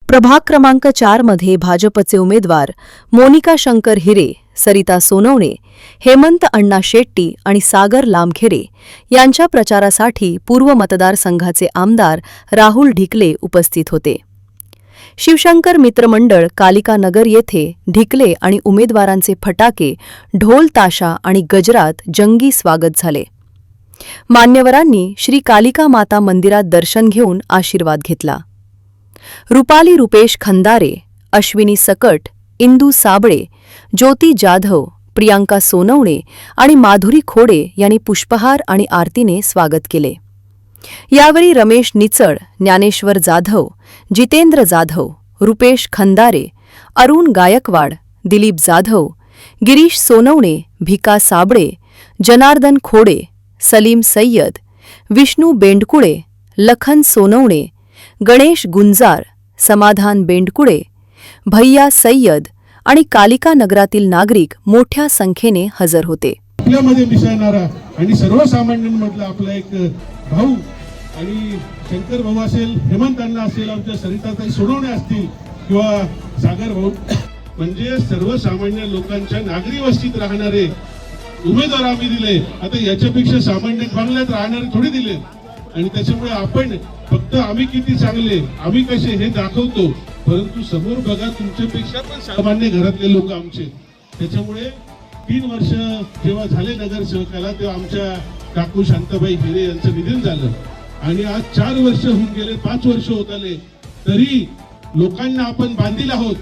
प्रभाग क्रमांक 4 मध्ये भाजपचे उमेदवार मोनिका शंकर हिरे, सरिता सोनवणे, हेमंत अण्णा शेट्टी आणि सागर लामखेरे यांच्या प्रचारासाठी पूर्व मतदारसंघाचे आमदार राहुल ढिकले उपस्थित होते. शिवशंकर मित्रमंडळ कालिका नगर येथे ढिकले आणि उमेदवारांचे फटाके, ढोल ताशा आणि गजरात जंगी स्वागत झाले. मान्यवरांनी श्री कालिका माता मंदिरात दर्शन घेऊन आशीर्वाद घेतला. रुपाली रुपेश खंदारे, अश्विनी सकट, इंदू साबळे, ज्योती जाधव, प्रियांका सोनवणे आणि माधुरी खोडे यांनी पुष्पहार आणि आरतीने स्वागत केले. यावेळी रमेश निचळ, ज्ञानेश्वर जाधव, जितेंद्र जाधव, रुपेश खंदारे, अरुण गायकवाड, दिलीप जाधव, गिरीश सोनवणे, भिका साबळे, जनार्दन खोडे, सलीम सय्यद, विष्णू बेंडकुळे, लखन सोनवणे, गणेश गुंजार, समाधान बेंडकुळे, भैया सय्यद आणि कालिका नगरातील नागरिक मोठ्या संख्येने हजर होते. आपल्यामध्ये मिसळणारा आणि सर्वसामान्यांमधला आपला एक भाऊ आणि शंकर भाऊ असेल, हेमंत अण्णा असेल, आमच्या सरिताताई सोनवणे असतील किंवा सागर भाऊ, म्हणजे सर्वसामान्य लोकांच्या नागरी वस्तीत राहणारे उमेदवार आम्ही दिले. आता याच्यापेक्षा सामान्य बंगल्यात राहणारे थोडी दिले. आणि त्याच्यामुळे आपण फक्त आम्ही किती चांगले, आम्ही कसे हे दाखवतो, परंतु समोर बघा तुमच्यापेक्षा पण सामान्य घरातले लोक आमचे. त्याच्यामुळे 3 वर्ष जेव्हा झाले नगरसेवकाला तेव्हा आमच्या काकू शांताबाई हिरे यांचं निधन झालं आणि आज 4 वर्ष होऊन गेले, 5 वर्ष होत आले, तरी लोकांना आपण बांधील आहोत,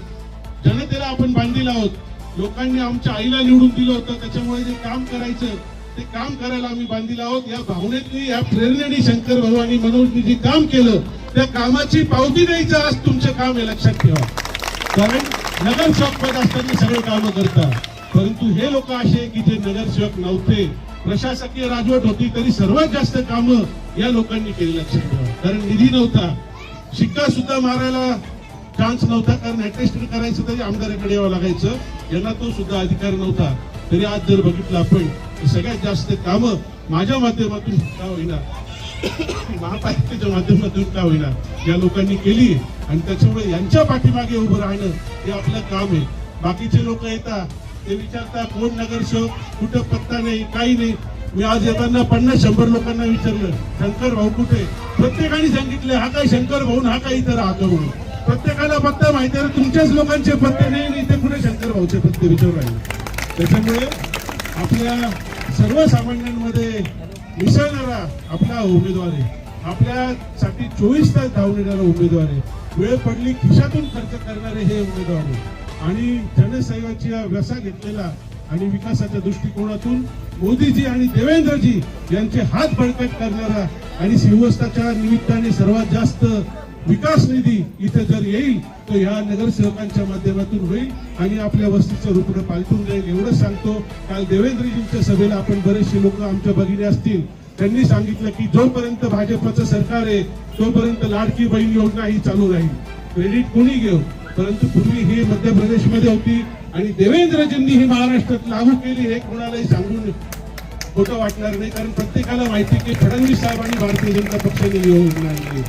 जनतेला आपण बांधील आहोत. लोकांनी आमच्या आईला निवडून दिलं होतं, त्याच्यामुळे जे काम करायचं ते काम करायला आम्ही बांधील आहोत. या भावनेतनी, या प्रेरणेने शंकर भाऊ आणि मनोजनी जे काम केलं त्या कामाची पावती द्यायचं आज तुमचं काम आहे, लक्षात ठेवा. कारण नगरसेवक पद असताना सगळे कामं करतात, परंतु हे लोक असे की जे नगरसेवक नव्हते, प्रशासकीय राजवट होती, तरी सर्वात जास्त कामं या लोकांनी केली, लक्षात ठेवा. कारण निधी नव्हता, शिक्का सुद्धा मारायला चान्स नव्हता, कारण अटेस्टेड करायचं तरी आमदाराकडे यावं लागायचं, यांना तो सुद्धा अधिकार नव्हता. तरी आज जर बघितलं आपण सगळ्यात जास्त कामं माझ्या माध्यमातून का होईना, महापालिकेच्या माध्यमातून का होईना या लोकांनी केली. आणि त्याच्यामुळे यांच्या पाठीमागे उभं राहणं हे आपलं काम आहे. बाकीचे लोक येतात, ते विचारतात कोण नगरसेवक, कुठं पत्ता नाही, काही नाही. मी आज येताना 50-100 लोकांना विचारलं शंकर भाऊ कुठे, प्रत्येकाने सांगितले हा काय शंकर भाऊ, हा काय इथं राहतो म्हणून. प्रत्येकाला पत्ता माहिती आहे, तुमच्याच लोकांचे पत्ते नाही, ते कुठे शंकर भाऊचे पत्ते विचारू राहिले. त्याच्यामुळे आपल्या सर्वसामान्यांमध्ये मिसळणारा आपला उमेदवार आहे, आपल्यासाठी 24 तास धावून येणारा उमेदवार आहे, वेळ पडली खिशातून खर्च करणारे हे उमेदवार आहे. आणि जनसेवेची व्यसा घेतलेला आणि विकासाच्या दृष्टिकोनातून मोदीजी आणि देवेंद्रजी यांचे हात बळकट करणारा आणि शिवस्ताच्या निमित्ताने सर्वात जास्त विकास निधी इथे जर येईल तो या नगरसेवकांच्या माध्यमातून होईल आणि आपल्या वस्तीचं रूप पालटून जाईल, एवढं सांगतो. काल देवेंद्रजींच्या सभेला आपण बरेचसे लोक आमच्या भगिनी असतील, त्यांनी सांगितलं की जोपर्यंत भाजपचं सरकार आहे तोपर्यंत लाडकी बहीण योजना ही चालू राहील. क्रेडिट कोणी घेऊ, परंतु पूर्वी ही मध्य प्रदेशमध्ये होती आणि देवेंद्रजींनी ही महाराष्ट्रात लागू केली, हे कोणालाही सांगून खोटं वाटणार नाही. कारण प्रत्येकाला माहिती की फडणवीस साहेब आणि भारतीय जनता पक्षाने ही योजना आणली.